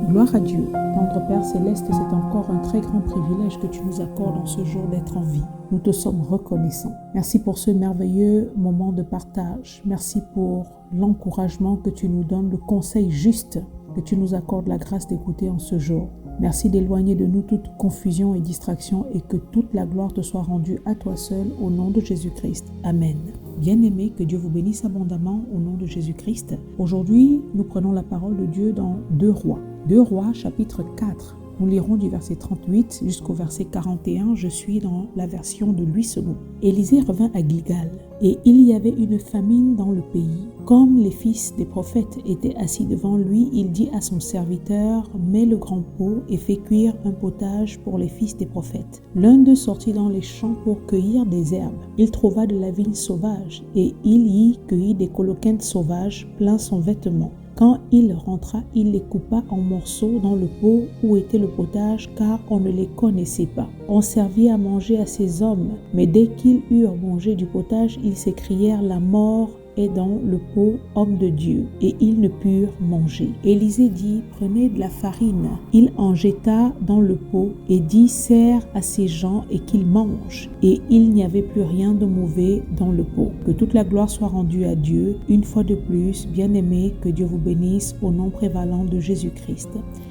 Gloire à Dieu. Tendre Père Céleste, c'est encore un très grand privilège que tu nous accordes en ce jour d'être en vie. Nous te sommes reconnaissants. Merci pour ce merveilleux moment de partage. Merci pour l'encouragement que tu nous donnes, le conseil juste que tu nous accordes la grâce d'écouter en ce jour. Merci d'éloigner de nous toute confusion et distraction et que toute la gloire te soit rendue à toi seul au nom de Jésus-Christ. Amen. Bien-aimés, que Dieu vous bénisse abondamment au nom de Jésus-Christ. Aujourd'hui, nous prenons la parole de Dieu dans 2 Rois. 2 Rois, chapitre 4. Nous lirons du verset 38 jusqu'au verset 41. Je suis dans la version de Louis II. Élisée revint à Gilgal, et il y avait une famine dans le pays. Comme les fils des prophètes étaient assis devant lui, il dit à son serviteur: « Mets le grand pot et fais cuire un potage pour les fils des prophètes. » L'un d'eux sortit dans les champs pour cueillir des herbes. Il trouva de la vigne sauvage, et il y cueillit des coloquintes sauvages plein son vêtement. Quand il rentra, il les coupa en morceaux dans le pot où était le potage, car on ne les connaissait pas. On servit à manger à ces hommes, mais dès qu'ils eurent mangé du potage, ils s'écrièrent: « La mort est dans le pot, homme de Dieu », et ils ne purent manger. Élisée dit: « Prenez de la farine. » Il en jeta dans le pot et dit: « Sers à ces gens et qu'ils mangent. » Et il n'y avait plus rien de mauvais dans le pot. Que toute la gloire soit rendue à Dieu. Une fois de plus, bien-aimés, que Dieu vous bénisse au nom prévalant de Jésus-Christ.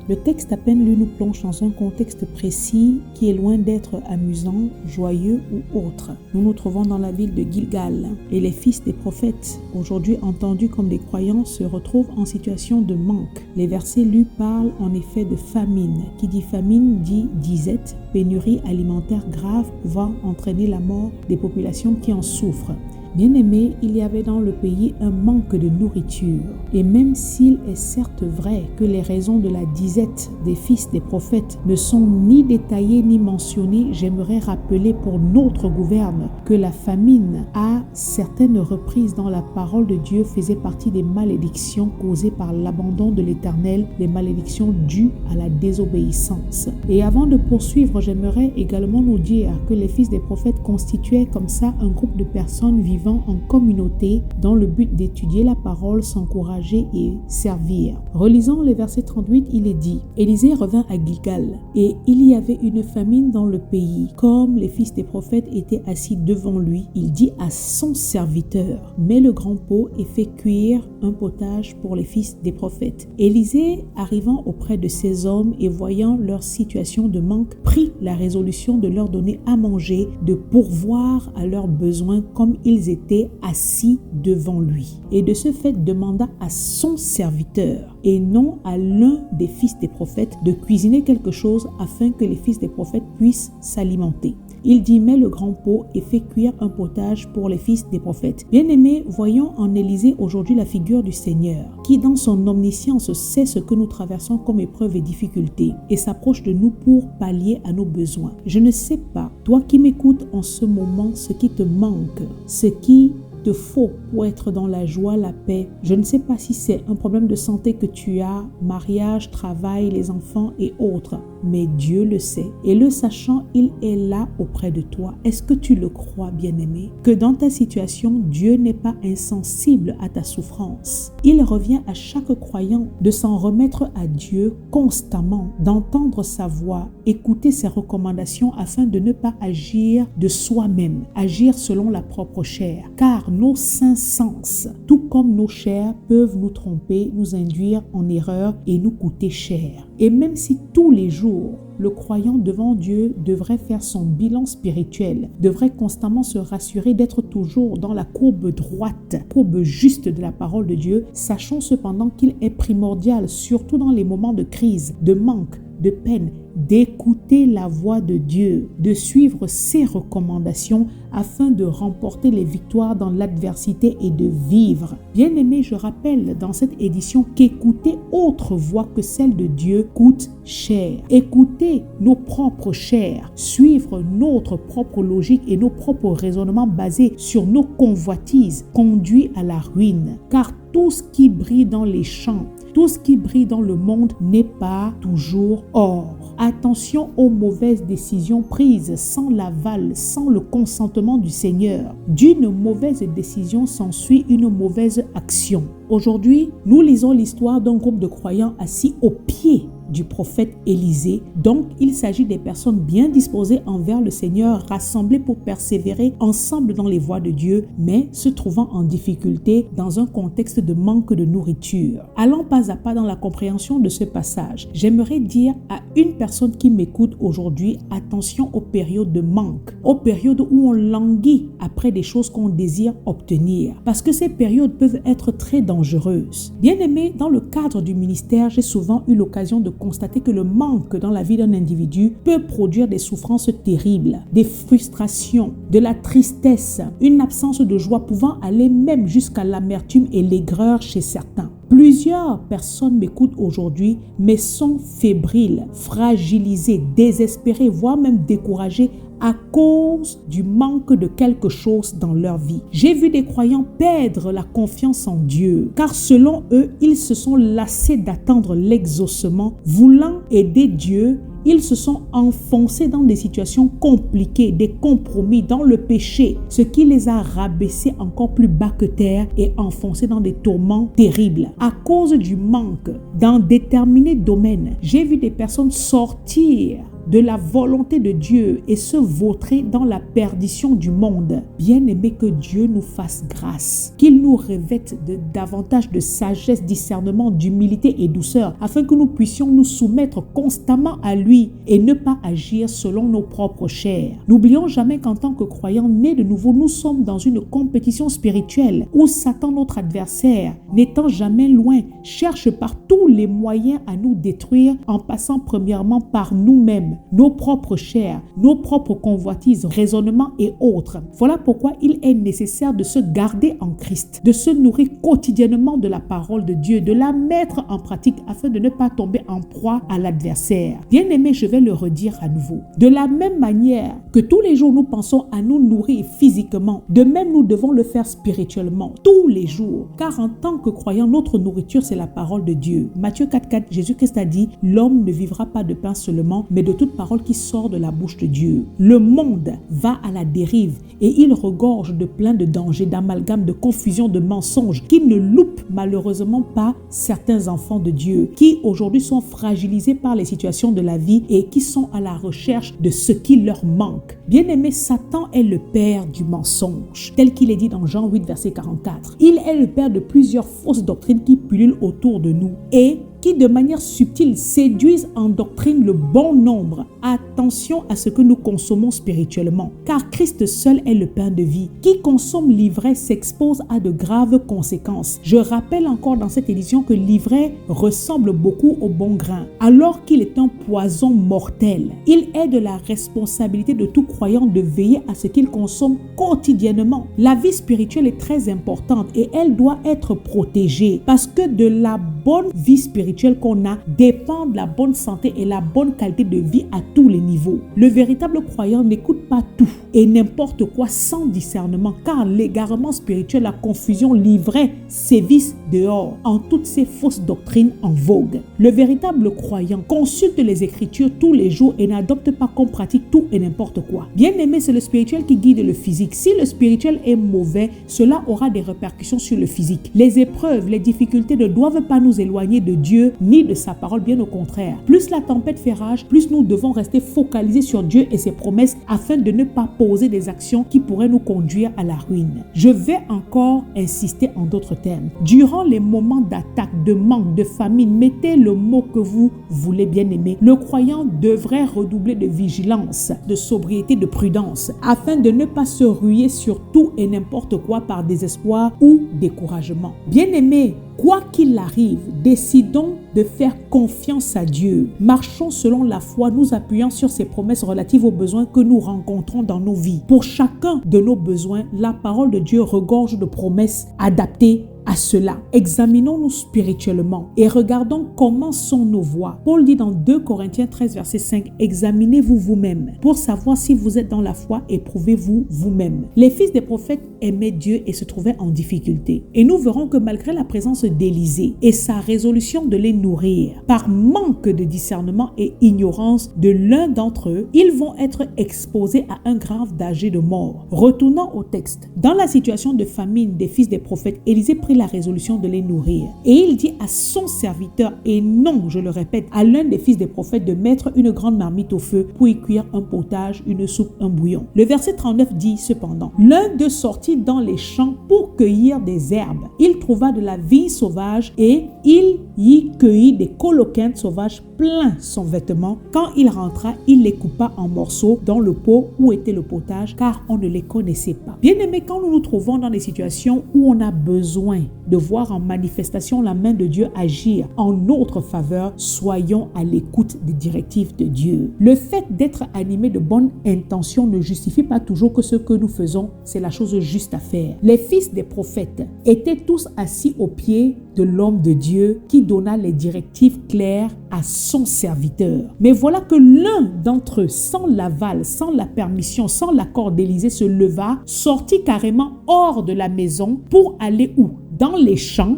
Le texte à peine lu nous plonge dans un contexte précis qui est loin d'être amusant, joyeux ou autre. Nous nous trouvons dans la ville de Gilgal et les fils des prophètes, aujourd'hui entendus comme des croyants, se retrouvent en situation de manque. Les versets lus parlent en effet de famine. Qui dit famine dit disette, pénurie alimentaire grave pouvant entraîner la mort des populations qui en souffrent. Bien-aimés, il y avait dans le pays un manque de nourriture. Et même s'il est certes vrai que les raisons de la disette des fils des prophètes ne sont ni détaillées ni mentionnées, j'aimerais rappeler pour notre gouverne que la famine, à certaines reprises dans la parole de Dieu, faisait partie des malédictions causées par l'abandon de l'Éternel, des malédictions dues à la désobéissance. Et avant de poursuivre, j'aimerais également nous dire que les fils des prophètes constituaient comme ça un groupe de personnes vivant en communauté dans le but d'étudier la parole, s'encourager et servir. Relisons les versets 38, il est dit: Élisée revint à Gilgal, et il y avait une famine dans le pays. Comme les fils des prophètes étaient assis devant lui, il dit à son serviteur: Mets le grand pot et fais cuire un potage pour les fils des prophètes. Élisée, arrivant auprès de ces hommes et voyant leur situation de manque, prit la résolution de leur donner à manger, de pourvoir à leurs besoins comme ils étaient assis devant lui. Et de ce fait demanda à son serviteur, et non à l'un des fils des prophètes, de cuisiner quelque chose afin que les fils des prophètes puissent s'alimenter. Il dit: mets le grand pot et fais cuire un potage pour les fils des prophètes. Bien-aimés, voyons en Élisée aujourd'hui la figure du Seigneur, qui dans son omniscience sait ce que nous traversons comme épreuves et difficultés, et s'approche de nous pour pallier à nos besoins. Je ne sais pas, toi qui m'écoutes en ce moment, ce qui te manque, ce qui te faut pour être dans la joie, la paix. Je ne sais pas si c'est un problème de santé que tu as, mariage, travail, les enfants et autres, mais Dieu le sait. Et le sachant, il est là auprès de toi. Est-ce que tu le crois, bien-aimé? Que dans ta situation, Dieu n'est pas insensible à ta souffrance. Il revient à chaque croyant de s'en remettre à Dieu constamment, d'entendre sa voix, écouter ses recommandations afin de ne pas agir de soi-même, agir selon la propre chair. Car nos 5 sens, tout comme nos chairs, peuvent nous tromper, nous induire en erreur et nous coûter cher. Et même si tous les jours, le croyant devant Dieu devrait faire son bilan spirituel, devrait constamment se rassurer d'être toujours dans la courbe droite, courbe juste de la parole de Dieu, sachons cependant qu'il est primordial, surtout dans les moments de crise, de manque, de peine, d'écouter la voix de Dieu, de suivre ses recommandations afin de remporter les victoires dans l'adversité et de vivre. Bien-aimé, je rappelle dans cette édition qu'écouter autre voix que celle de Dieu coûte cher. Écouter nos propres chairs, suivre notre propre logique et nos propres raisonnements basés sur nos convoitises conduit à la ruine. Car tout ce qui brille dans les champs, tout ce qui brille dans le monde n'est pas toujours or. Attention aux mauvaises décisions prises sans l'aval, sans le consentement du Seigneur. D'une mauvaise décision s'ensuit une mauvaise action. Aujourd'hui, nous lisons l'histoire d'un groupe de croyants assis au pied du prophète Élisée. Donc, il s'agit des personnes bien disposées envers le Seigneur, rassemblées pour persévérer ensemble dans les voies de Dieu, mais se trouvant en difficulté dans un contexte de manque de nourriture. Allons pas à pas dans la compréhension de ce passage. J'aimerais dire à une personne qui m'écoute aujourd'hui, attention aux périodes de manque, aux périodes où on languit après des choses qu'on désire obtenir, parce que ces périodes peuvent être très dangereuses. Bien aimé, dans le cadre du ministère, j'ai souvent eu l'occasion de constater que le manque dans la vie d'un individu peut produire des souffrances terribles, des frustrations, de la tristesse, une absence de joie pouvant aller même jusqu'à l'amertume et l'aigreur chez certains. Plusieurs personnes m'écoutent aujourd'hui, mais sont fébriles, fragilisées, désespérées, voire même découragées à cause du manque de quelque chose dans leur vie. J'ai vu des croyants perdre la confiance en Dieu, car selon eux, ils se sont lassés d'attendre l'exaucement, voulant aider Dieu. Ils se sont enfoncés dans des situations compliquées, des compromis, dans le péché, ce qui les a rabaissés encore plus bas que terre et enfoncés dans des tourments terribles. À cause du manque dans déterminés domaines, j'ai vu des personnes sortir de la volonté de Dieu et se vautrer dans la perdition du monde. Bien aimé, que Dieu nous fasse grâce, qu'il nous revête davantage de sagesse, discernement, d'humilité et douceur, afin que nous puissions nous soumettre constamment à lui et ne pas agir selon nos propres chairs. N'oublions jamais qu'en tant que croyants nés de nouveau, nous sommes dans une compétition spirituelle où Satan, notre adversaire, n'étant jamais loin, cherche par tous les moyens à nous détruire en passant premièrement par nous-mêmes, nos propres chairs, nos propres convoitises, raisonnements et autres. Voilà pourquoi il est nécessaire de se garder en Christ, de se nourrir quotidiennement de la parole de Dieu, de la mettre en pratique afin de ne pas tomber en proie à l'adversaire. Bien aimé, je vais le redire à nouveau. De la même manière que tous les jours nous pensons à nous nourrir physiquement, de même nous devons le faire spirituellement, tous les jours. Car en tant que croyants, notre nourriture c'est la parole de Dieu. Matthieu 4,4, Jésus-Christ a dit, l'homme ne vivra pas de pain seulement, mais de toute parole qui sort de la bouche de Dieu. Le monde va à la dérive et il regorge de plein de dangers, d'amalgames, de confusion, de mensonges qui ne loupent malheureusement pas certains enfants de Dieu qui aujourd'hui sont fragilisés par les situations de la vie et qui sont à la recherche de ce qui leur manque. Bien-aimé, Satan est le père du mensonge, tel qu'il est dit dans Jean 8, verset 44. Il est le père de plusieurs fausses doctrines qui pullulent autour de nous et qui de manière subtile séduisent en doctrine le bon nombre. Attention à ce que nous consommons spirituellement, car Christ seul est le pain de vie. Qui consomme l'ivraie s'expose à de graves conséquences. Je rappelle encore dans cette édition que l'ivraie ressemble beaucoup au bon grain, alors qu'il est un poison mortel. Il est de la responsabilité de tout croyant de veiller à ce qu'il consomme quotidiennement. La vie spirituelle est très importante et elle doit être protégée parce que de la bonne vie spirituelle qu'on a dépend de la bonne santé et la bonne qualité de vie à tous les niveaux. Le véritable croyant n'écoute pas tout et n'importe quoi sans discernement, car l'égarement spirituel, la confusion, l'ivraie sévissent dehors en toutes ces fausses doctrines en vogue. Le véritable croyant consulte les Écritures tous les jours et n'adopte pas qu'on pratique tout et n'importe quoi. Bien aimé, c'est le spirituel qui guide le physique. Si le spirituel est mauvais, cela aura des répercussions sur le physique. Les épreuves, les difficultés ne doivent pas nous éloigner de Dieu ni de sa parole, bien au contraire. Plus la tempête fait rage, plus nous devons rester focalisés sur Dieu et ses promesses afin de ne pas poser des actions qui pourraient nous conduire à la ruine. Je vais encore insister en d'autres termes. Durant les moments d'attaque, de manque, de famine, mettez le mot que vous voulez, bien aimer. Le croyant devrait redoubler de vigilance, de sobriété, de prudence, afin de ne pas se ruer sur tout et n'importe quoi par désespoir ou découragement. Bien aimé, quoi qu'il arrive, décidons de faire confiance à Dieu. Marchons selon la foi, nous appuyant sur ses promesses relatives aux besoins que nous rencontrons dans nos vies. Pour chacun de nos besoins, la parole de Dieu regorge de promesses adaptées à cela. Examinons-nous spirituellement et regardons comment sont nos voies. Paul dit dans 2 Corinthiens 13, verset 5, « Examinez-vous vous-même pour savoir si vous êtes dans la foi, éprouvez-vous vous-même. » Les fils des prophètes aimaient Dieu et se trouvaient en difficulté. Et nous verrons que malgré la présence d'Élisée et sa résolution de les nourrir, par manque de discernement et ignorance de l'un d'entre eux, ils vont être exposés à un grave danger de mort. Retournons au texte. Dans la situation de famine des fils des prophètes, Élisée prit la résolution de les nourrir. Et il dit à son serviteur, et non, je le répète, à l'un des fils des prophètes de mettre une grande marmite au feu pour y cuire un potage, une soupe, un bouillon. Le verset 39 dit cependant, l'un d'eux sortit dans les champs pour cueillir des herbes. Il trouva de la vigne sauvage et il y cueillit des coloquintes sauvages plein son vêtement. Quand il rentra, il les coupa en morceaux dans le pot où était le potage, car on ne les connaissait pas. Bien-aimés, quand nous nous trouvons dans des situations où on a besoin de voir en manifestation la main de Dieu agir en notre faveur, soyons à l'écoute des directives de Dieu. Le fait d'être animé de bonnes intentions ne justifie pas toujours que ce que nous faisons, c'est la chose juste à faire. Les fils des prophètes étaient tous assis aux pieds de l'homme de Dieu qui donna les directives claires à son serviteur. Mais voilà que l'un d'entre eux, sans l'aval, sans la permission, sans l'accord d'Élisée, se leva, sortit carrément hors de la maison pour aller où? Dans les champs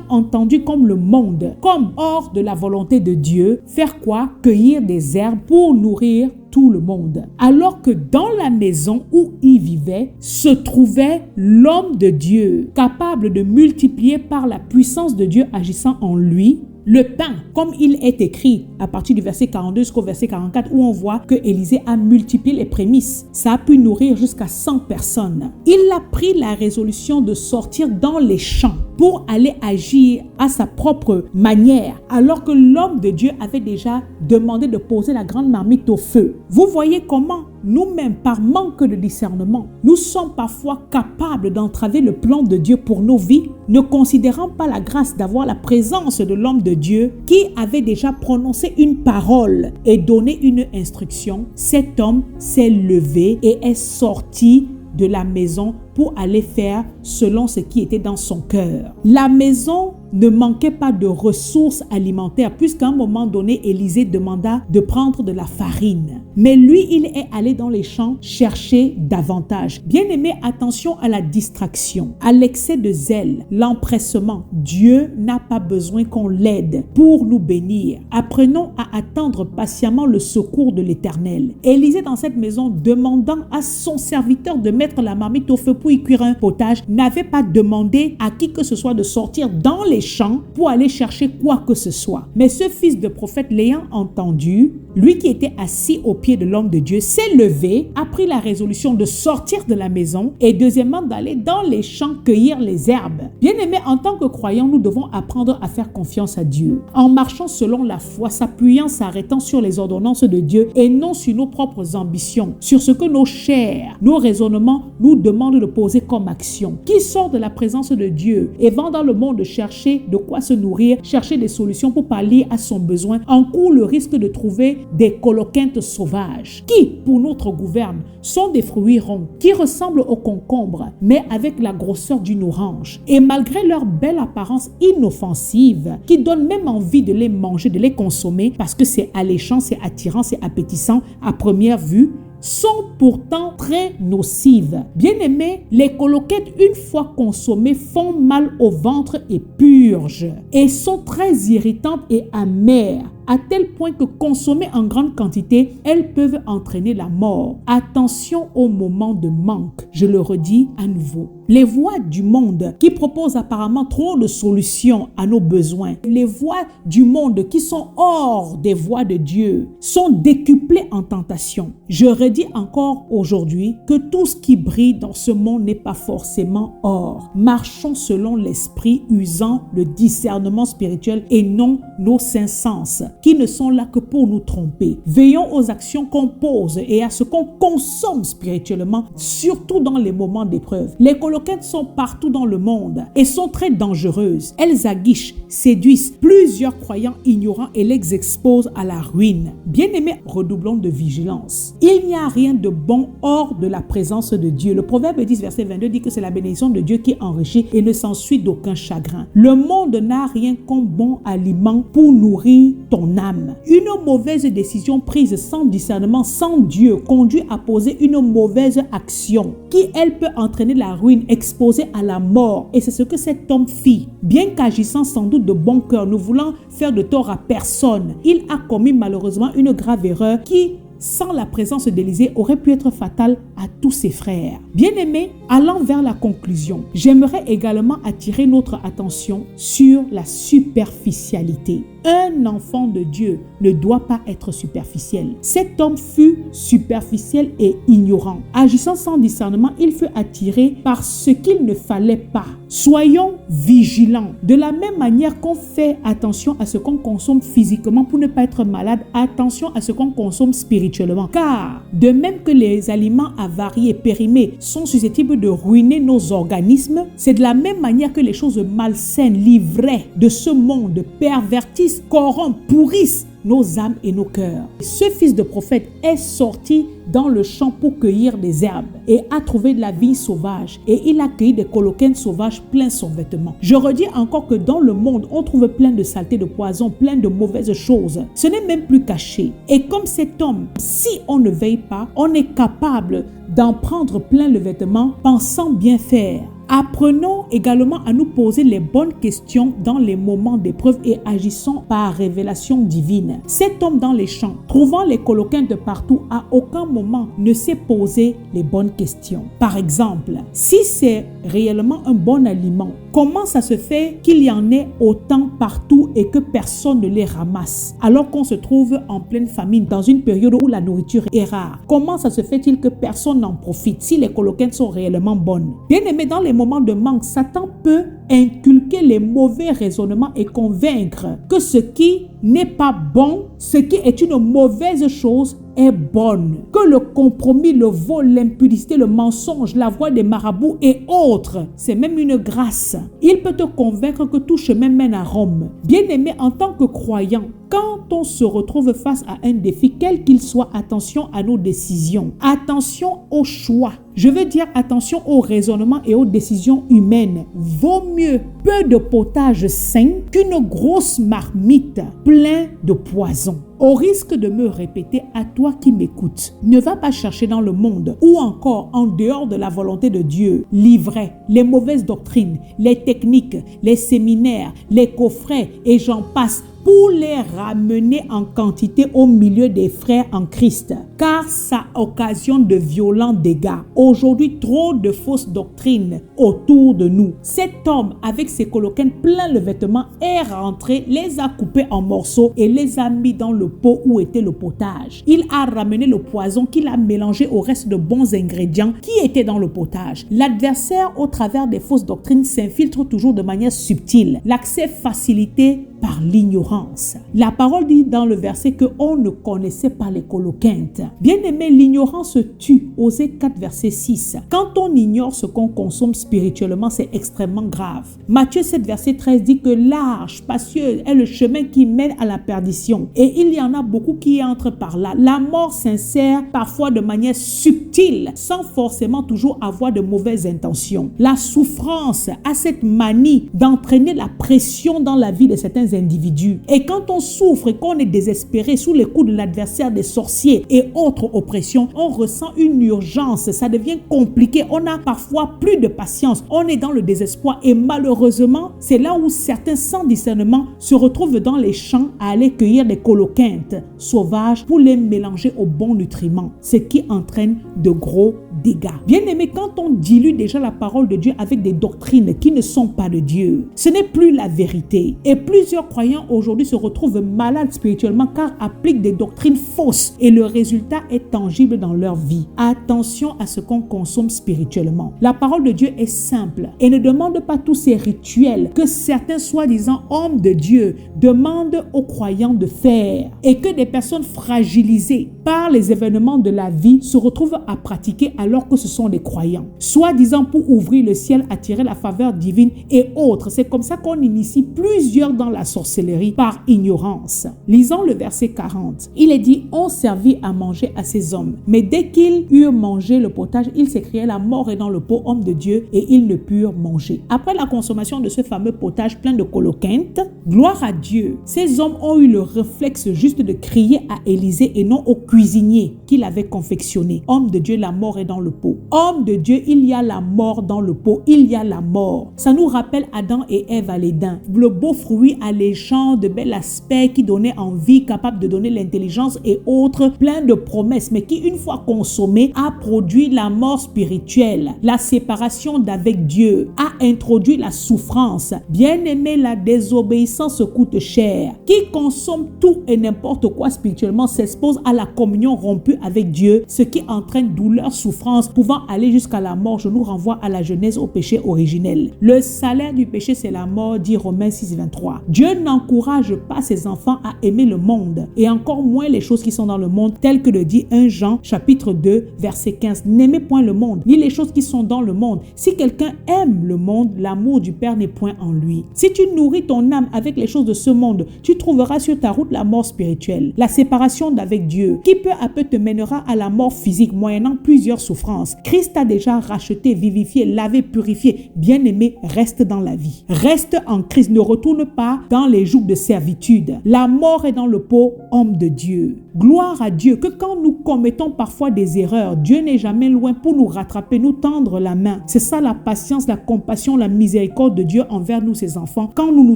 entendus comme le monde, comme hors de la volonté de Dieu. Faire quoi? Cueillir des herbes pour nourrir tout le monde. Alors que dans la maison où il vivait se trouvait l'homme de Dieu, capable de multiplier par la puissance de Dieu agissant en lui le pain, comme il est écrit à partir du verset 42 jusqu'au verset 44, où on voit que Élisée a multiplié les prémices. Ça a pu nourrir jusqu'à 100 personnes. Il a pris la résolution de sortir dans les champs pour aller agir à sa propre manière, alors que l'homme de Dieu avait déjà demandé de poser la grande marmite au feu. Vous voyez comment nous-mêmes, par manque de discernement, nous sommes parfois capables d'entraver le plan de Dieu pour nos vies, ne considérant pas la grâce d'avoir la présence de l'homme de Dieu qui avait déjà prononcé une parole et donné une instruction. Cet homme s'est levé et est sorti de la maison pour aller faire selon ce qui était dans son cœur. La maison ne manquait pas de ressources alimentaires, puisqu'à un moment donné, Élisée demanda de prendre de la farine. Mais lui, il est allé dans les champs chercher davantage. Bien-aimé, attention à la distraction, à l'excès de zèle, l'empressement. Dieu n'a pas besoin qu'on l'aide pour nous bénir. Apprenons à attendre patiemment le secours de l'Éternel. Élisée, dans cette maison, demandant à son serviteur de mettre la marmite au feu pour y cuire un potage, n'avait pas demandé à qui que ce soit de sortir dans les champs pour aller chercher quoi que ce soit. Mais ce fils de prophète, l'ayant entendu, lui qui était assis au pied de l'homme de Dieu, s'est levé, a pris la résolution de sortir de la maison et deuxièmement d'aller dans les champs cueillir les herbes. Bien-aimés, en tant que croyants, nous devons apprendre à faire confiance à Dieu, en marchant selon la foi, s'appuyant, s'arrêtant sur les ordonnances de Dieu et non sur nos propres ambitions, sur ce que nos chairs, nos raisonnements nous demandent de poser comme action. Qui sort de la présence de Dieu et va dans le monde chercher de quoi se nourrir, chercher des solutions pour pallier à son besoin, encourt le risque de trouver des coloquintes sauvages qui, pour notre gouverne, sont des fruits ronds qui ressemblent aux concombres, mais avec la grosseur d'une orange. Et malgré leur belle apparence inoffensive, qui donne même envie de les manger, de les consommer, parce que c'est alléchant, c'est attirant, c'est appétissant à première vue, sont pourtant très nocives. Bien-aimés, les coloquettes, une fois consommées, font mal au ventre et purgent, et sont très irritantes et amères, à tel point que consommées en grande quantité, elles peuvent entraîner la mort. Attention aux moments de manque. Je le redis à nouveau. Les voies du monde qui proposent apparemment trop de solutions à nos besoins, les voies du monde qui sont hors des voies de Dieu, sont décuplées en tentation. Je redis encore aujourd'hui que tout ce qui brille dans ce monde n'est pas forcément or. Marchons selon l'esprit, usant le discernement spirituel et non nos cinq sens, qui ne sont là que pour nous tromper. Veillons aux actions qu'on pose et à ce qu'on consomme spirituellement, surtout dans les moments d'épreuve. Les coloquettes sont partout dans le monde et sont très dangereuses. Elles aguichent, séduisent plusieurs croyants ignorants et les exposent à la ruine. Bien-aimés, redoublons de vigilance. Il n'y a rien de bon hors de la présence de Dieu. Le Proverbe 10, verset 22 dit que c'est la bénédiction de Dieu qui enrichit et ne s'ensuit d'aucun chagrin. Le monde n'a rien comme bon aliment pour nourrir ton âme. Une mauvaise décision prise sans discernement, sans Dieu, conduit à poser une mauvaise action qui, elle, peut entraîner la ruine, exposée à la mort. Et c'est ce que cet homme fit. Bien qu'agissant sans doute de bon cœur, ne voulant faire de tort à personne, il a commis malheureusement une grave erreur qui sans la présence d'Élisée, aurait pu être fatal à tous ses frères. Bien-aimés, allant vers la conclusion, j'aimerais également attirer notre attention sur la superficialité. Un enfant de Dieu ne doit pas être superficiel. Cet homme fut superficiel et ignorant. Agissant sans discernement, il fut attiré par ce qu'il ne fallait pas. Soyons vigilants. De la même manière qu'on fait attention à ce qu'on consomme physiquement pour ne pas être malade, attention à ce qu'on consomme spirituellement. Car de même que les aliments avariés et périmés sont susceptibles de ruiner nos organismes, c'est de la même manière que les choses malsaines, livrées de ce monde, pervertissent, corrompent, pourrissent nos âmes et nos cœurs. Ce fils de prophète est sorti dans le champ pour cueillir des herbes et a trouvé de la vigne sauvage et il a cueilli des coloquines sauvages plein son vêtement. Je redis encore que dans le monde, on trouve plein de saletés, de poisons, plein de mauvaises choses. Ce n'est même plus caché. Et comme cet homme, si on ne veille pas, on est capable d'en prendre plein le vêtement pensant bien faire. Apprenons également à nous poser les bonnes questions dans les moments d'épreuve et agissons par révélation divine. Cet homme dans les champs, trouvant les coloquins de partout, à aucun moment ne s'est posé les bonnes questions. Par exemple, si c'est réellement un bon aliment, comment ça se fait qu'il y en ait autant partout et que personne ne les ramasse alors qu'on se trouve en pleine famine dans une période où la nourriture est rare? Comment ça se fait-il que personne n'en profite si les coloquines sont réellement bonnes? Bien aimé, dans les moments de manque, Satan peut inculquer les mauvais raisonnements et convaincre que ce qui n'est pas bon, ce qui est une mauvaise chose, est bonne. Que le compromis, le vol, l'impudicité, le mensonge, la voie des marabouts et autres, c'est même une grâce. Il peut te convaincre que tout chemin mène à Rome. Bien-aimé, en tant que croyant, quand on se retrouve face à un défi, quel qu'il soit, attention à nos décisions. Attention aux choix. Je veux dire attention au raisonnement et aux décisions humaines. Vaut mieux peu de potage sain qu'une grosse marmite pleine de poison. Au risque de me répéter, à toi qui m'écoutes, ne va pas chercher dans le monde ou encore en dehors de la volonté de Dieu l'ivraie, les mauvaises doctrines, les techniques, les séminaires, les coffrets et j'en passe pour les ramener en quantité au milieu des frères en Christ, car ça occasionne de violents dégâts. Aujourd'hui, trop de fausses doctrines autour de nous. Cet homme, avec ses coloquines plein le vêtement, est rentré, les a coupés en morceaux et les a mis dans le pot où était le potage. Il a ramené le poison qu'il a mélangé au reste de bons ingrédients qui étaient dans le potage. L'adversaire, au travers des fausses doctrines, s'infiltre toujours de manière subtile. L'accès facilité par l'ignorance. La parole dit dans le verset qu'on ne connaissait pas les coloquintes. Bien aimé, l'ignorance tue. Osée 4, verset 6. Quand on ignore ce qu'on consomme spirituellement, c'est extrêmement grave. Matthieu 7, verset 13 dit que large, spacieux est le chemin qui mène à la perdition. Et il y en a beaucoup qui entrent par là. La mort s'insère parfois de manière subtile, sans forcément toujours avoir de mauvaises intentions. La souffrance a cette manie d'entraîner la pression dans la vie de certains individus. Et quand on souffre et qu'on est désespéré sous les coups de l'adversaire, des sorciers et autres oppressions, on ressent une urgence, ça devient compliqué, on a parfois plus de patience, on est dans le désespoir et malheureusement, c'est là où certains sans discernement se retrouvent dans les champs à aller cueillir des coloquintes sauvages pour les mélanger aux bons nutriments, ce qui entraîne de gros dégâts. Bien aimé, quand on dilue déjà la parole de Dieu avec des doctrines qui ne sont pas de Dieu, ce n'est plus la vérité. Et plusieurs croyants aujourd'hui se retrouvent malades spirituellement car appliquent des doctrines fausses et le résultat est tangible dans leur vie. Attention à ce qu'on consomme spirituellement. La parole de Dieu est simple et ne demande pas tous ces rituels que certains soi-disant hommes de Dieu demandent aux croyants de faire et que des personnes fragilisées par les événements de la vie se retrouvent à pratiquer alors que ce sont des croyants. Soi-disant pour ouvrir le ciel, attirer la faveur divine et autres. C'est comme ça qu'on initie plusieurs dans la sorcellerie par ignorance. Lisons le verset 40. Il est dit, on servit à manger à ces hommes. Mais dès qu'ils eurent mangé le potage, ils s'écriaient, la mort est dans le pot, homme de Dieu, et ils ne purent manger. Après la consommation de ce fameux potage plein de coloquintes, Gloire à Dieu. Ces hommes ont eu le réflexe juste de crier à Élisée et non au cuisinier qui l'avait confectionné. Homme de Dieu, la mort est dans le pot. Homme de Dieu, il y a la mort dans le pot. Il y a la mort. Ça nous rappelle Adam et Ève à l'Éden. Le beau fruit alléchant, de bel aspect qui donnait envie, capable de donner l'intelligence et autres, plein de promesses, mais qui, une fois consommé, a produit la mort spirituelle. La séparation d'avec Dieu a introduit la souffrance. Bien-aimé, la désobéissance coûte cher. Qui consomme tout et n'importe quoi spirituellement s'expose à la communion rompue avec Dieu, ce qui entraîne douleur, souffrance, pouvant aller jusqu'à la mort. Je nous renvoie à la Genèse, au péché originel. Le salaire du péché, c'est la mort, dit Romains 6, 23. Dieu n'encourage pas ses enfants à aimer le monde, et encore moins les choses qui sont dans le monde, telles que le dit 1 Jean, chapitre 2, verset 15. N'aimez point le monde, ni les choses qui sont dans le monde. Si quelqu'un aime le monde, l'amour du Père n'est point en lui. Si tu nourris ton âme avec les choses de ce monde, tu trouveras sur ta route la mort spirituelle, la séparation d'avec Dieu, qui peu à peu te mènera à la mort physique, moyennant plusieurs souffrances. Christ t'a déjà racheté, vivifié, lavé, purifié. Bien-aimé, reste dans la vie. Reste en Christ, ne retourne pas dans les jougs de servitude. La mort est dans le pot, homme de Dieu. Gloire à Dieu que quand nous commettons parfois des erreurs, Dieu n'est jamais loin pour nous rattraper, nous tendre la main. C'est ça la patience, la compassion, la miséricorde de Dieu envers nous, ses enfants. Quand nous nous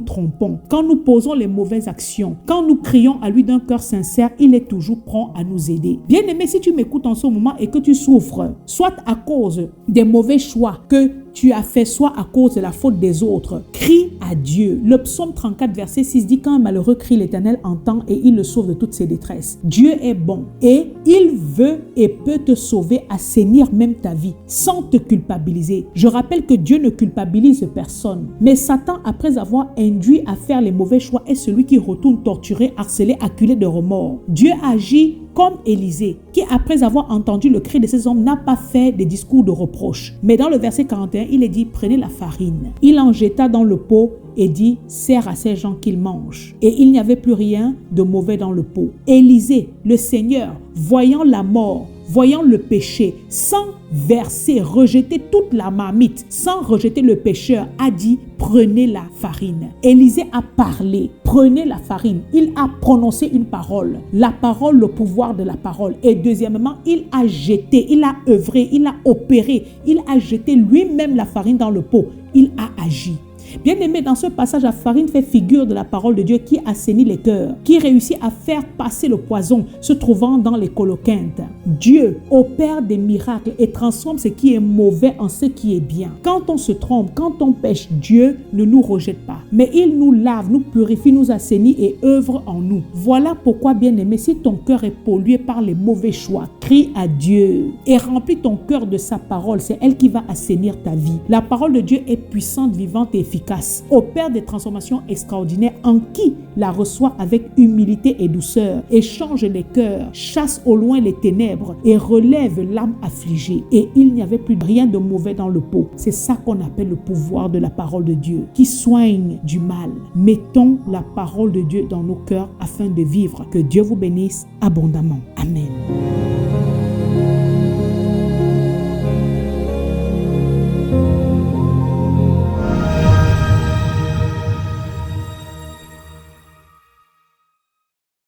trompons, quand nous posons les mauvaises actions, quand nous crions à lui d'un cœur sincère, il est toujours prompt à nous aider. Bien-aimé, si tu m'écoutes en ce moment et que tu souffres, soit à cause des mauvais choix que tu as fait, soit à cause de la faute des autres, crie à Dieu. Le psaume 34 verset 6 dit: quand un malheureux crie, l'Éternel entend et il le sauve de toutes ses détresses. Dieu est bon et il veut et peut te sauver, assainir même ta vie sans te culpabiliser. Je rappelle que Dieu ne culpabilise personne, mais Satan, après avoir induit à faire les mauvais choix, est celui qui retourne torturé, harcelé, acculé de remords. Dieu agit comme Élisée, qui après avoir entendu le cri de ces hommes n'a pas fait des discours de reproche. Mais dans le verset 41, il est dit: prenez la farine. Il en jeta dans le pot et dit: sers à ces gens qu'ils mangent. Et il n'y avait plus rien de mauvais dans le pot. Élisée, le Seigneur, voyant la mort, voyant le péché, sans verser, rejeter toute la marmite, sans rejeter le pécheur, a dit: prenez la farine. Élisée a parlé: prenez la farine. Il a prononcé une parole. La parole, le pouvoir de la parole. Et deuxièmement, il a jeté, il a œuvré, il a opéré, il a jeté lui-même la farine dans le pot. Il a agi. Bien-aimé, dans ce passage, la farine fait figure de la parole de Dieu qui assainit les cœurs, qui réussit à faire passer le poison se trouvant dans les coloquintes. Dieu opère des miracles et transforme ce qui est mauvais en ce qui est bien. Quand on se trompe, quand on pêche, Dieu ne nous rejette pas, mais il nous lave, nous purifie, nous assainit et œuvre en nous. Voilà pourquoi, bien-aimé, si ton cœur est pollué par les mauvais choix, crie à Dieu et remplis ton cœur de sa parole. C'est elle qui va assainir ta vie. La parole de Dieu est puissante, vivante et efficace. Opère des transformations extraordinaires en qui la reçoit avec humilité et douceur, et change les cœurs, chasse au loin les ténèbres et relève l'âme affligée. Et il n'y avait plus rien de mauvais dans le pot. C'est ça qu'on appelle le pouvoir de la parole de Dieu qui soigne du mal. Mettons la parole de Dieu dans nos cœurs afin de vivre. Que Dieu vous bénisse abondamment. Amen.